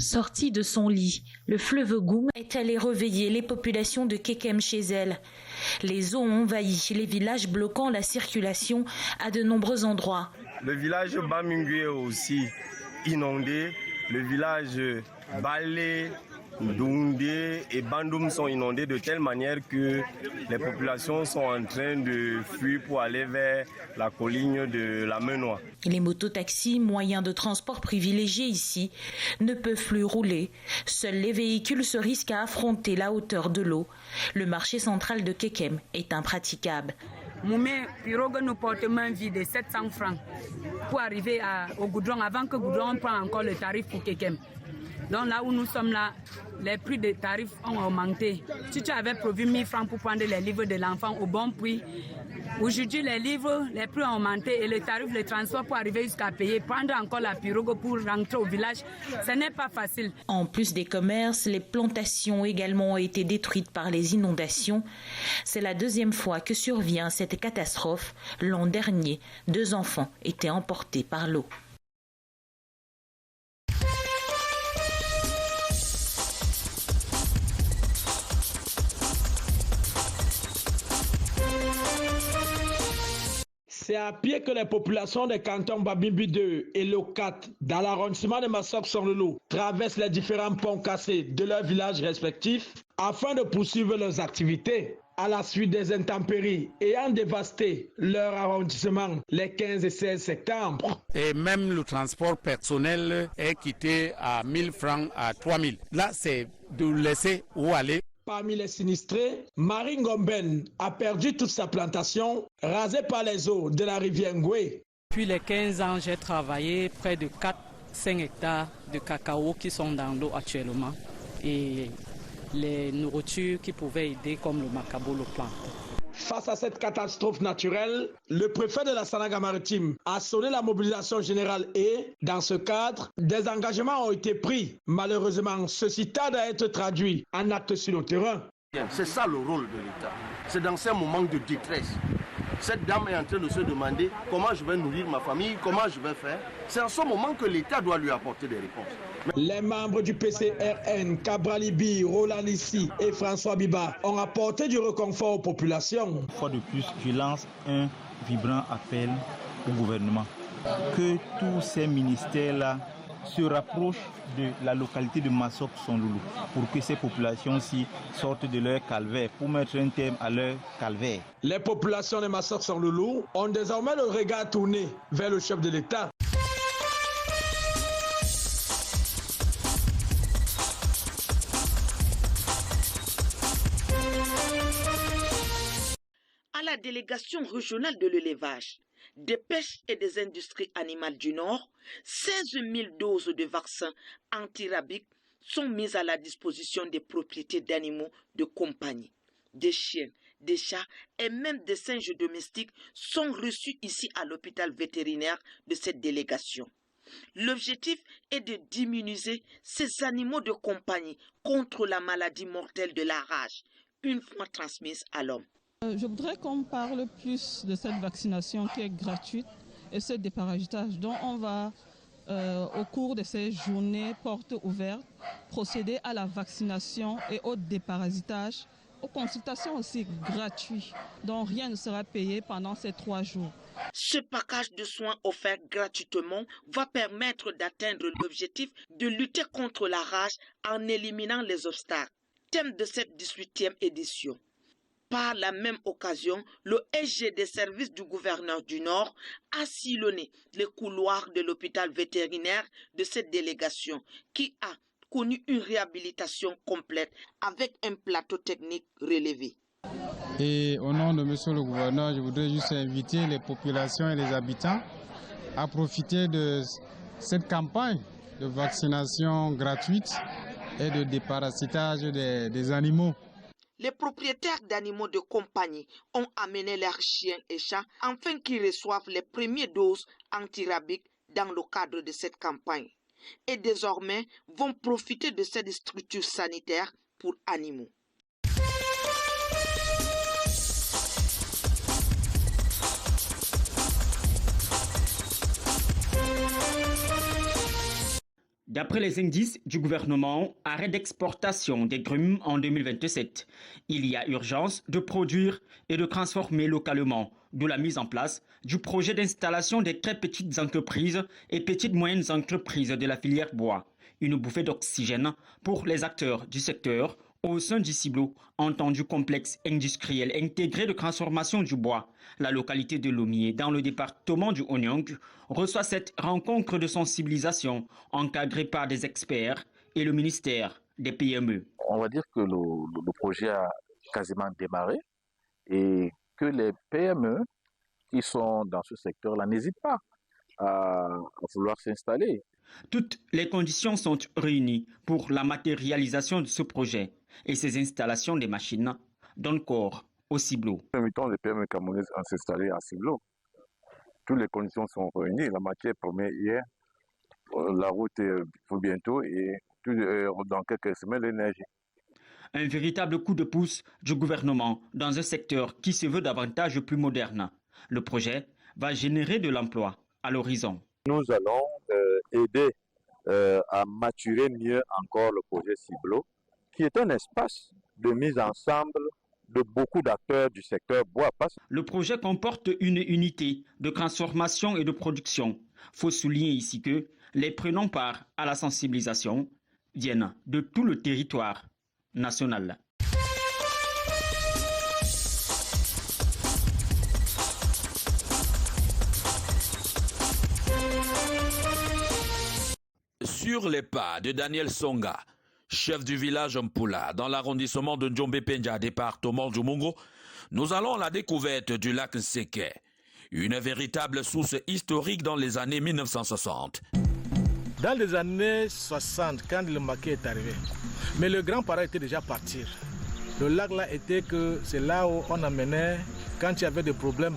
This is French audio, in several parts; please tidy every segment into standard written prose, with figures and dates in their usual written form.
Sortie de son lit, le fleuve Goum est allé réveiller les populations de Kekem chez elle. Les eaux ont envahi les villages, bloquant la circulation à de nombreux endroits. Le village Bamingue est aussi inondé. Le village Balé, Doundé et Bandoum sont inondés de telle manière que les populations sont en train de fuir pour aller vers la colline de la Menois. Les mototaxis, moyens de transport privilégiés ici, ne peuvent plus rouler. Seuls les véhicules se risquent à affronter la hauteur de l'eau. Le marché central de Kekem est impraticable. Moumé pirogue nous porte main vide de 700 francs pour arriver au Goudron avant que Goudron prenne encore le tarif pour Kekem. Donc là où nous sommes là, les prix des tarifs ont augmenté. Si tu avais prévu 1000 francs pour prendre les livres de l'enfant au bon prix, aujourd'hui les livres, les prix ont augmenté et le tarif de transport pour arriver jusqu'à payer, prendre encore la pirogue pour rentrer au village, ce n'est pas facile. En plus des commerces, les plantations également ont été détruites par les inondations. C'est la deuxième fois que survient cette catastrophe. L'an dernier, 2 enfants étaient emportés par l'eau. C'est à pied que les populations des cantons Babimbi 2 et Locat, dans l'arrondissement de Massok-Sonlolo, traversent les différents ponts cassés de leurs villages respectifs afin de poursuivre leurs activités. À la suite des intempéries ayant dévasté leur arrondissement les 15 et 16 septembre. Et même le transport personnel est quitté à 1000 francs à 3000. Là, c'est de laisser où aller. Parmi les sinistrés, Marie Ngomben a perdu toute sa plantation, rasée par les eaux de la rivière Ngoué. Depuis les 15 ans, j'ai travaillé près de 4-5 hectares de cacao qui sont dans l'eau actuellement. Et les nourritures qui pouvaient aider comme le macabo, le plant. Face à cette catastrophe naturelle, le préfet de la Sanaga-Maritime a sonné la mobilisation générale et, dans ce cadre, des engagements ont été pris. Malheureusement, ceci tarde à être traduit en actes sur le terrain. C'est ça le rôle de l'État. C'est dans ces moments de détresse. Cette dame est en train de se demander comment je vais nourrir ma famille, comment je vais faire. C'est en ce moment que l'État doit lui apporter des réponses. Les membres du PCRN, Kabralibi, Roland Lissi et François Biba ont apporté du réconfort aux populations. Une fois de plus, je lance un vibrant appel au gouvernement. Que tous ces ministères-là se rapprochent de la localité de Massok-Sonlolo pour que ces populations-ci sortent de leur calvaire, pour mettre un terme à leur calvaire. Les populations de Massok-Sonlolo ont désormais le regard tourné vers le chef de l'État. À la délégation régionale de l'élevage, des pêches et des industries animales du Nord, 16 000 doses de vaccins antirabiques sont mises à la disposition des propriétaires d'animaux de compagnie. Des chiens, des chats et même des singes domestiques sont reçus ici à l'hôpital vétérinaire de cette délégation. L'objectif est de diminuer ces animaux de compagnie contre la maladie mortelle de la rage, une fois transmise à l'homme. Je voudrais qu'on parle plus de cette vaccination qui est gratuite et ce déparasitage dont on va, au cours de ces journées portes ouvertes, procéder à la vaccination et au déparasitage, aux consultations aussi gratuites, dont rien ne sera payé pendant ces 3 jours. Ce package de soins offert gratuitement va permettre d'atteindre l'objectif de lutter contre la rage en éliminant les obstacles. Thème de cette 18e édition. Par la même occasion, le SG des services du gouverneur du Nord a sillonné les couloirs de l'hôpital vétérinaire de cette délégation qui a connu une réhabilitation complète avec un plateau technique relevé. Et au nom de monsieur le gouverneur, je voudrais juste inviter les populations et les habitants à profiter de cette campagne de vaccination gratuite et de déparasitage des animaux. Les propriétaires d'animaux de compagnie ont amené leurs chiens et chats afin qu'ils reçoivent les premières doses antirabiques dans le cadre de cette campagne. Et désormais vont profiter de cette structure sanitaire pour animaux. D'après les indices du gouvernement, arrêt d'exportation des grumes en 2027. Il y a urgence de produire et de transformer localement, d'où la mise en place du projet d'installation des très petites entreprises et petites moyennes entreprises de la filière bois. Une bouffée d'oxygène pour les acteurs du secteur au sein du Ciblo, entendu complexe industriel intégré de transformation du bois. La localité de Lomié, dans le département du Onyang, reçoit cette rencontre de sensibilisation encadrée par des experts et le ministère des PME. On va dire que le projet a quasiment démarré et que les PME qui sont dans ce secteur-là n'hésitent pas à vouloir s'installer. Toutes les conditions sont réunies pour la matérialisation de ce projet et ces installations des machines donnent corps au Ciblo. Nous invitons les PME camerounaises à s'installer à Ciblo. Toutes les conditions sont réunies. La matière première hier, la route pour bientôt et dans quelques semaines l'énergie. Un véritable coup de pouce du gouvernement dans un secteur qui se veut davantage plus moderne. Le projet va générer de l'emploi à l'horizon. Nous allons aider à maturer mieux encore le projet Ciblo, qui est un espace de mise ensemble de beaucoup d'acteurs du secteur bois. Le projet comporte une unité de transformation et de production. Il faut souligner ici que les prenant part à la sensibilisation viennent de tout le territoire national. Sur les pas de Daniel Songa, chef du village Mpula, dans l'arrondissement de Njombe-Penja, département du Mungo, nous allons à la découverte du lac Nseke, une véritable source historique dans les années 1960. Dans les années 60, quand le maquis est arrivé, mais le grand-parent était déjà parti. Le lac là était que c'est là où on amenait quand il y avait des problèmes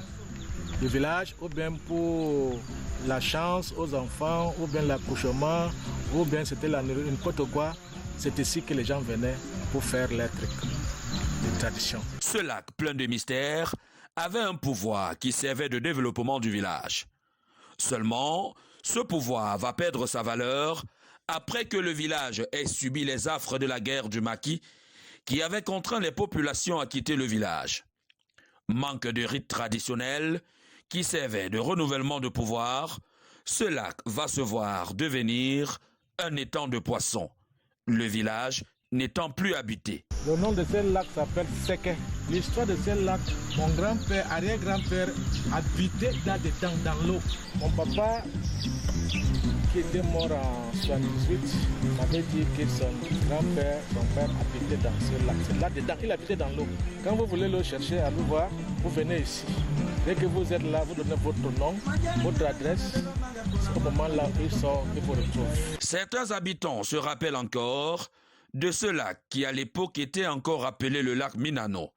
du village, ou bien pour la chance aux enfants, ou bien l'accouchement, ou bien c'était n'importe quoi. C'est ici que les gens venaient pour faire leurs trucs de tradition. Ce lac plein de mystères avait un pouvoir qui servait de développement du village. Seulement, ce pouvoir va perdre sa valeur après que le village ait subi les affres de la guerre du maquis qui avait contraint les populations à quitter le village. Manque de rites traditionnels qui servaient de renouvellement de pouvoir, ce lac va se voir devenir un étang de poissons. Le village n'étant plus habité. Le nom de ce lac s'appelle Seke. L'histoire de ce lac, mon grand-père, arrière-grand-père habitait là-dedans dans l'eau. Mon papa, qui était mort en 78, m'avait dit que son grand-père, son père habitait dans ce lac. C'est là-dedans, il habitait dans l'eau. Quand vous voulez le chercher à le voir, vous venez ici. Dès que vous êtes là, vous donnez votre nom, votre adresse. C'est au moment là où il sort et vous retrouve. Certains habitants se rappellent encore de ce lac qui à l'époque était encore appelé le lac Minano,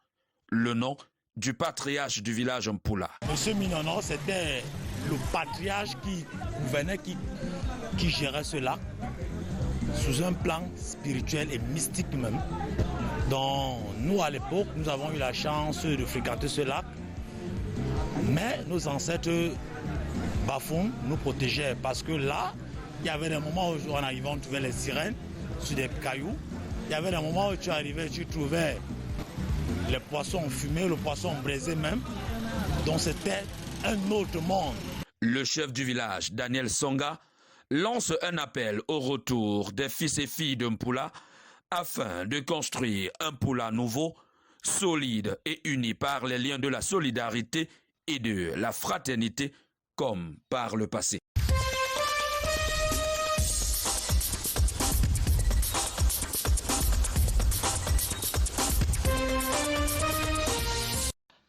le nom du patriarche du village Mpula. Monsieur Minano, c'était le patriarche qui gouvernait, qui gérait ce lac sous un plan spirituel et mystique même. Donc nous à l'époque, nous avons eu la chance de fréquenter ce lac, mais nos ancêtres Bafounes nous protégeaient parce que là, il y avait des moments où on arrivait, on trouvait les sirènes sur des cailloux. Il y avait des moments où tu arrivais, tu trouvais les poissons fumés, le poisson braisé même. Donc c'était un autre monde. Le chef du village, Daniel Songa, lance un appel au retour des fils et filles de Mpula afin de construire un Mpula nouveau, solide et uni par les liens de la solidarité et de la fraternité comme par le passé.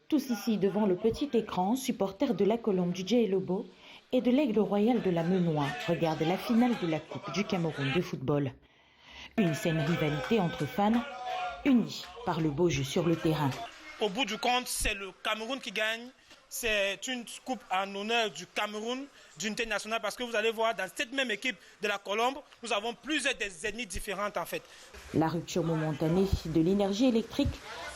Tous ici devant le petit écran, supporters de la Colombe du Djé Lobo et de l'Aigle Royal de la Menoix regardent la finale de la Coupe du Cameroun de football. Une saine rivalité entre fans, unis par le beau jeu sur le terrain. Au bout du compte, c'est le Cameroun qui gagne. C'est une coupe en honneur du Cameroun, d'unité nationale, parce que vous allez voir, dans cette même équipe de la Colombe, nous avons plusieurs des ennemis différentes en fait. La rupture momentanée de l'énergie électrique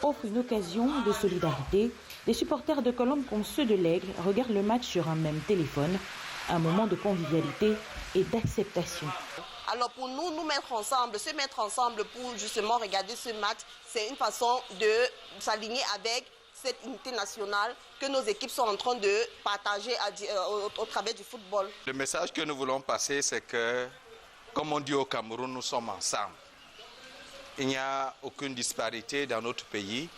offre une occasion de solidarité. Les supporters de Colombe comme ceux de l'Aigle regardent le match sur un même téléphone, un moment de convivialité et d'acceptation. Alors pour nous mettre ensemble, se mettre ensemble pour justement regarder ce match, c'est une façon de s'aligner avec cette unité nationale que nos équipes sont en train de partager au travers du football. Le message que nous voulons passer, c'est que, comme on dit au Cameroun, nous sommes ensemble. Il n'y a aucune disparité dans notre pays.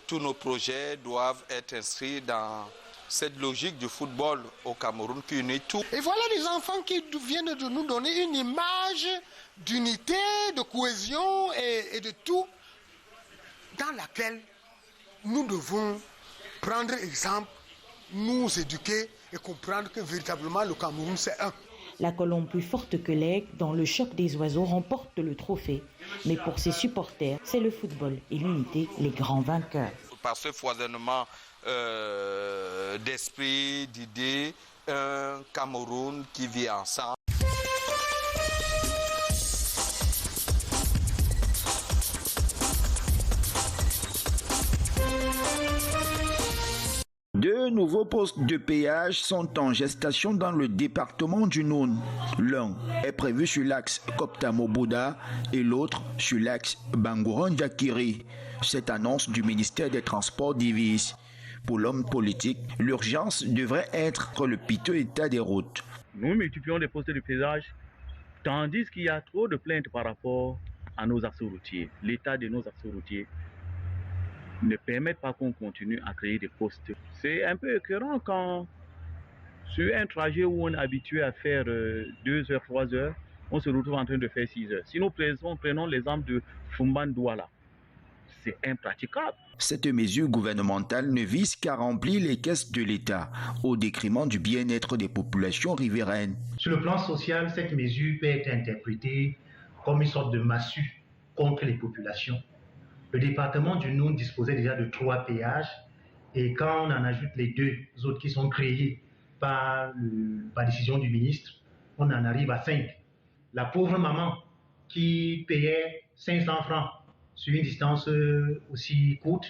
Tous nos projets doivent être inscrits dans cette logique du football au Cameroun qui unit tout. Et voilà les enfants qui viennent de nous donner une image d'unité, de cohésion et de tout dans laquelle nous devons prendre exemple, nous éduquer et comprendre que véritablement le Cameroun c'est un. La colombe plus forte que l'aigle dans le choc des oiseaux remporte le trophée. Mais pour ses supporters, c'est le football et l'unité les grands vainqueurs. Par ce foisonnement d'esprit, d'idées, un Cameroun qui vit ensemble. Deux nouveaux postes de péage sont en gestation dans le département du Noun. L'un est prévu sur l'axe Koptamo-Bouda et l'autre sur l'axe Bangoran-Diakiri. Cette annonce du ministère des Transports divise. Pour l'homme politique, l'urgence devrait être le piteux état des routes. Nous multiplions les postes de péage, tandis qu'il y a trop de plaintes par rapport à nos axes routiers. L'état de nos axes routiers ne permet pas qu'on continue à créer des postes. C'est un peu écœurant quand, sur un trajet où on est habitué à faire 2 heures, 3 heures, on se retrouve en train de faire 6 heures. Si nous prenons l'exemple de Fumban-Douala, c'est impraticable. Cette mesure gouvernementale ne vise qu'à remplir les caisses de l'État, au détriment du bien-être des populations riveraines. Sur le plan social, cette mesure peut être interprétée comme une sorte de massue contre les populations. Le département du Noun disposait déjà de 3 péages et quand on en ajoute les 2 autres qui sont créés par décision du ministre, on en arrive à 5. La pauvre maman qui payait 500 francs sur une distance aussi courte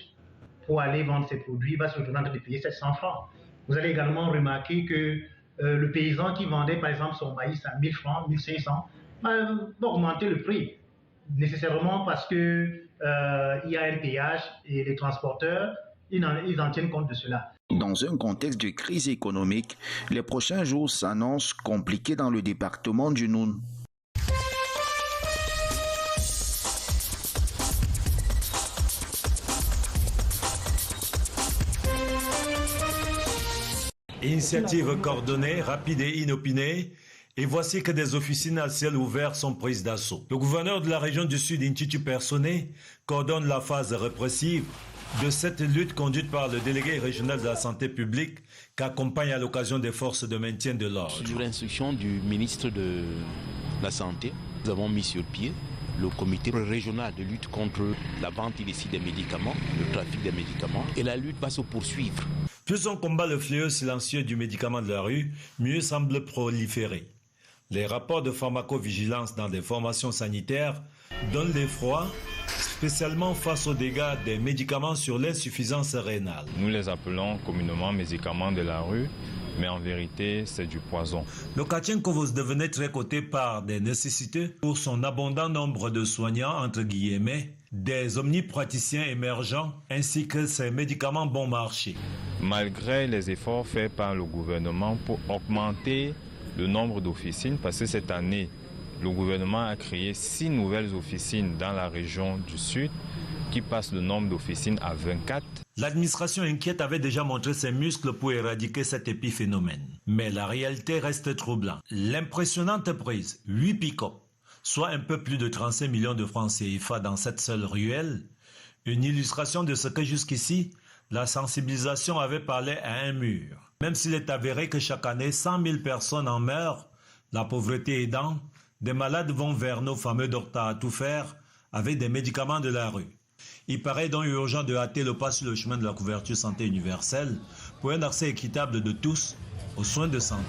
pour aller vendre ses produits va se retrouver en train de payer 700 francs. Vous allez également remarquer que le paysan qui vendait par exemple son maïs à 1000 francs, 1500, va augmenter le prix nécessairement parce que il y a un péage et les transporteurs, ils en tiennent compte de cela. Dans un contexte de crise économique, les prochains jours s'annoncent compliqués dans le département du Noun. Initiative coordonnée, rapide et inopinée. Et voici que des officines à ciel ouvert sont prises d'assaut. Le gouverneur de la région du Sud, Nthitou Personné, coordonne la phase répressive de cette lutte conduite par le délégué régional de la santé publique qu'accompagne à l'occasion des forces de maintien de l'ordre. Sur l'instruction du ministre de la Santé, nous avons mis sur pied le comité régional de lutte contre la vente illicite des médicaments, le trafic des médicaments, et la lutte va se poursuivre. Plus on combat le fléau silencieux du médicament de la rue, mieux semble proliférer. Les rapports de pharmacovigilance dans des formations sanitaires donnent l'effroi, spécialement face aux dégâts des médicaments sur l'insuffisance rénale. Nous les appelons communément médicaments de la rue, mais en vérité, c'est du poison. Le Katienkovos devenait très coté par des nécessités pour son abondant nombre de soignants, entre guillemets, des omnipraticiens émergents, ainsi que ses médicaments bon marché. Malgré les efforts faits par le gouvernement pour augmenter le nombre d'officines, parce que cette année, le gouvernement a créé 6 nouvelles officines dans la région du Sud, qui passe le nombre d'officines à 24. L'administration inquiète avait déjà montré ses muscles pour éradiquer cet épiphénomène. Mais la réalité reste troublante. L'impressionnante prise, 8 pick-up, soit un peu plus de 35 millions de francs CFA dans cette seule ruelle, une illustration de ce que jusqu'ici, la sensibilisation avait parlé à un mur. Même s'il est avéré que chaque année, 100 000 personnes en meurent, la pauvreté aidant, des malades vont vers nos fameux docteurs à tout faire avec des médicaments de la rue. Il paraît donc urgent de hâter le pas sur le chemin de la couverture santé universelle pour un accès équitable de tous aux soins de santé.